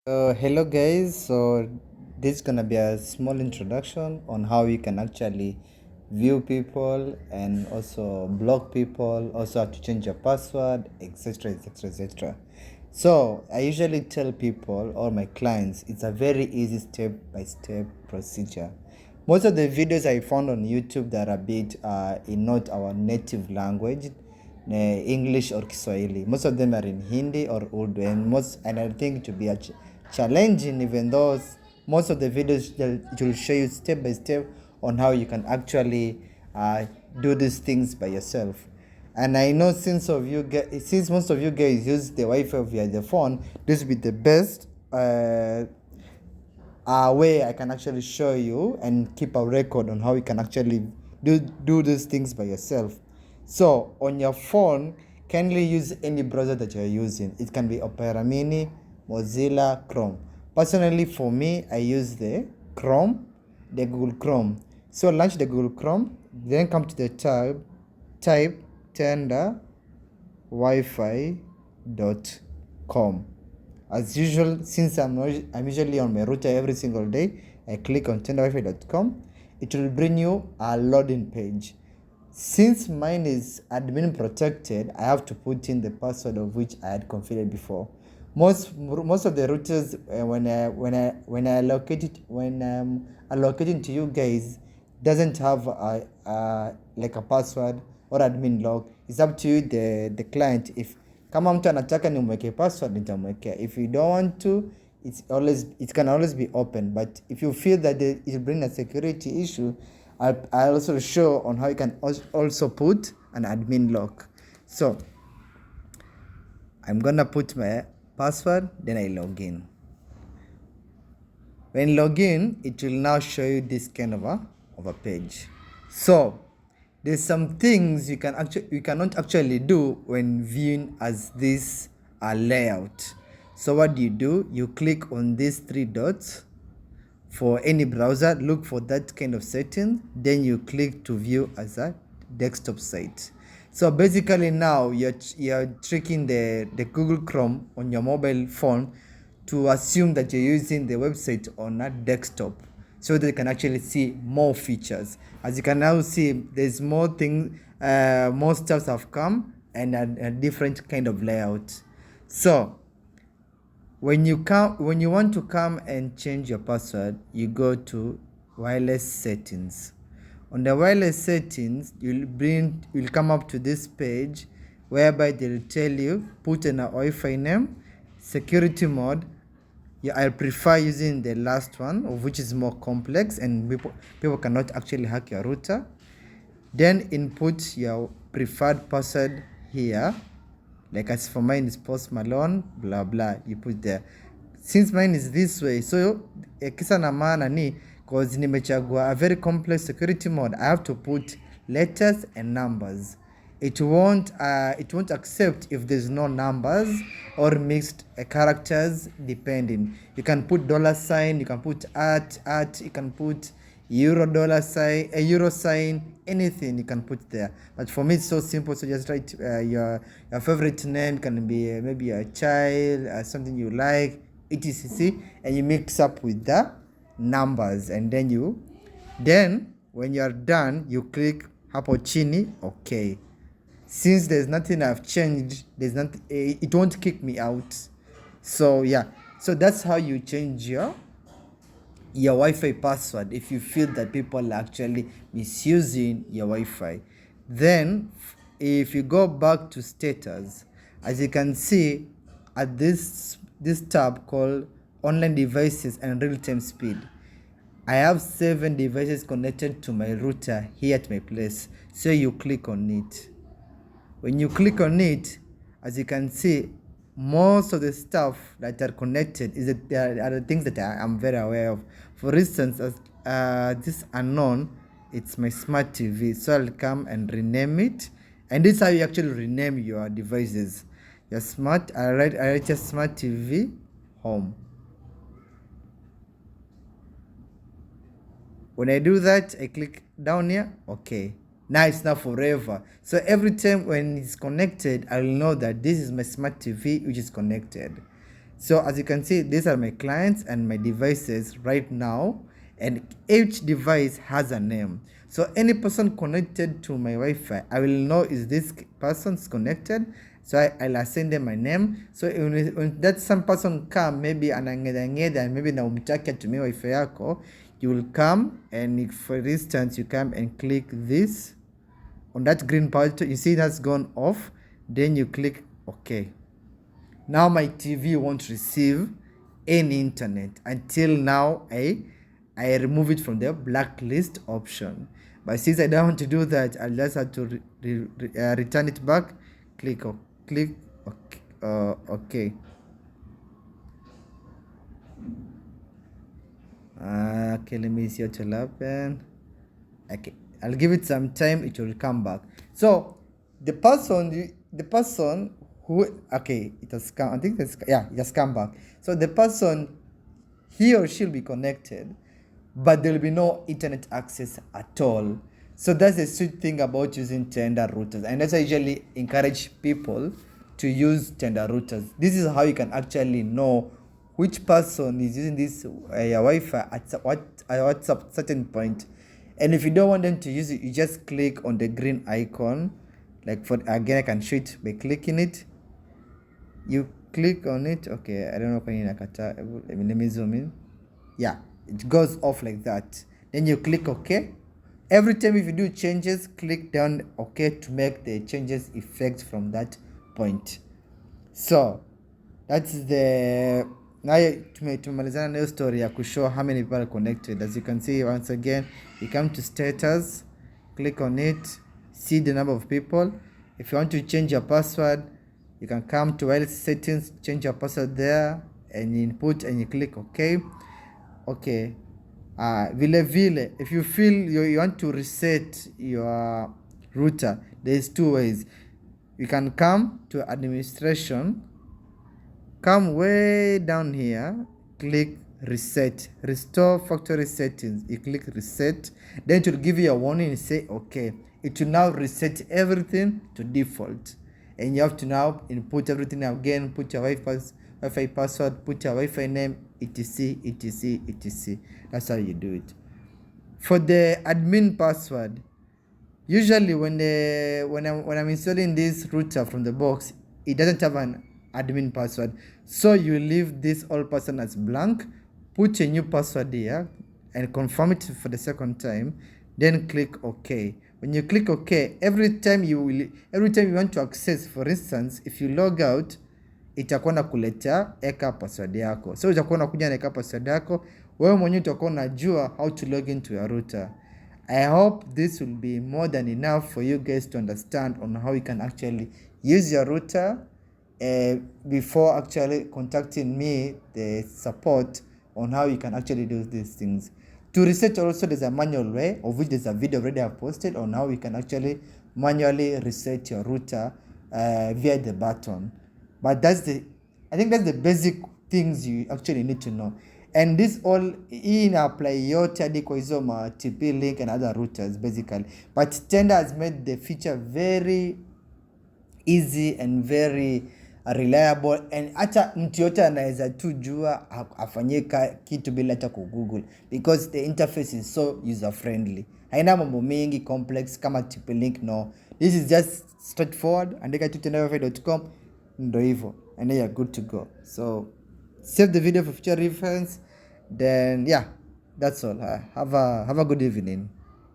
Hello guys, so this is gonna be a small introduction on how you can actually view people and also block people, also how to change your password, etc. etc. etc. So I usually tell people or my clients it's a very easy step-by-step procedure. Most of the videos I found on YouTube that are a bit in not our native language, English or Kiswahili. Most of them are in Hindi or Urdu, and I think to be challenging, even though most of the videos it will show you step by step on how you can actually do these things by yourself. And I know since most of you guys use the Wi-Fi via the phone, this will be the best way I can actually show you and keep a record on how you can actually do these things by yourself. So on your phone, kindly use any browser that you're using. It can be Opera Mini, Mozilla, Chrome. Personally, for me, I use the Google Chrome. So launch the Google Chrome, then come to the type tenda wi-fi.com. As usual, since I'm usually on my router every single day, I click on tendawifi.com. It will bring you a loading page. Since mine is admin protected, I have to put in the password of which I had configured before. Most of the routers when I'm allocating to you guys doesn't have like a password or admin log. It's up to you the client. If kama mtu anataka nimweke password nitamwekea. If you don't want to, it can always be open, but if you feel that it will bring a security issue, I also show on how you can also put an admin lock. So I'm gonna put my password, then I log in. When log in, it will now show you this kind of a page. So there's some things you cannot actually do when viewing as this layout. So what do? You click on these three dots for any browser, look for that kind of setting, then you click to view as a desktop site. So basically now you're tricking the Google Chrome on your mobile phone to assume that you're using the website on a desktop, so they can actually see more features. As you can now see, there's more things, more stuff have come and a different kind of layout. So when you want to come and change your password, you go to wireless settings. On the wireless settings, you'll come up to this page whereby they'll tell you put in a Wi-Fi name, security mode. Yeah, I prefer using the last one, of which is more complex and people cannot actually hack your router. Then input your preferred password here. Like as for mine is Post Malone, blah blah, you put there. Since mine is this way, so kisa na maana ni cause nimechagua a very complex security mode, I have to put letters and numbers. It won't accept if there's no numbers or mixed characters depending. You can put $sign, you can put at, you can put euro sign, anything you can put there. But for me it's so simple, so just write your favorite name. Can be maybe a child, something you like, etc, and you mix up with the numbers, and then when you are done you click hapo chini okay. Since there's nothing I've changed, it won't kick me out. So yeah, so that's how you change your Wi-Fi password if you feel that people are actually misusing your Wi-Fi. Then if you go back to status, as you can see at this tab called online devices and real-time speed, I have 7 devices connected to my router here at my place. So you click on it. When you click on it, as you can see, most of the stuff that are connected are the things that I'm very aware of. For instance, as this unknown, it's my smart TV. So I'll come and rename it. And this is how you actually rename your devices. Your smart, I write your smart TV home. When I do that, I click down here, okay. Now it's now forever. So every time when it's connected, I will know that this is my smart TV which is connected. So as you can see, these are my clients and my devices right now, and each device has a name. So any person connected to my Wi-Fi, I will know is this person's connected. So I'll assign them my name. So when that some person come, maybe anangedangeda and maybe na umtaki atumie Wi-Fi yako, you will come and if, for instance, you come and click this on that green part, you see that's gone off, then you click OK. Now my TV won't receive any internet until now I remove it from the blacklist option. But since I don't want to do that, I'll just have to return it back. Click OK. Okay, let me see what will happen. Okay, I'll give it some time, it will come back. So the person who, okay, it has come, I think that's, yeah, it has come back. So the person, he or she will be connected, but there will be no internet access at all. So that's the sweet thing about using tenda routers, and that's why I usually encourage people to use tenda routers. This is how you can actually know which person is using this Wi-Fi at what certain point. And if you don't want them to use it, you just click on the green icon. Like for again, I can show it by clicking it. You click on it. Okay, I don't know when let me zoom in. Yeah, it goes off like that. Then you click OK. Every time if you do changes, click down OK to make the changes effect from that point. So that's the now tumalizana na story ya kushow how many people are connected. As you can see, once again, you come to status, click on it, see the number of people. If you want to change your password, you can come to wireless settings, change your password there, and you input and you click OK. Okay. Vile, if you feel you want to reset your router, there's two ways. You can come to administration, come way down here, click reset, restore factory settings. You click reset, then it will give you a warning and say okay. It will now reset everything to default, and you have to now input everything again, put your Wi-Fi password, put your Wi-Fi name, etc, etc, etc. That's how you do it. For the admin password, usually when I'm installing this router from the box, it doesn't have an admin password, so you leave this old password as blank, put a new password here and confirm it for the second time, then click OK. When you click OK, every time you want to access, for instance, if you log out, itakuwa na kuletea eka password yako. So utakuwa unakuja na eka password yako, wewe mwenyewe utakuwa unajua how to log into your router. I hope this will be more than enough for you guys to understand on how you can actually use your router before actually contacting me, the support, on how you can actually do these things. To reset also, there's a manual way, of which there's a video already I've posted on how you can actually manually reset your router via the button. But I think that's the basic things you actually need to know. And this all in apply yote hadi kwa hizo ma TP-Link and other routers basically. But Tenda has made the feature very easy and very reliable, and hata mtu yote anaweza tu jua afanyie kitu bila hata Google, because the interface is so user friendly. Haina mambo mengi complex kama TP-Link. No, this is just straightforward. Andika tu tendawifi.com, ndo hivyo, and then you're good to go. So save the video for future reference. Then yeah, that's all. Have a good evening.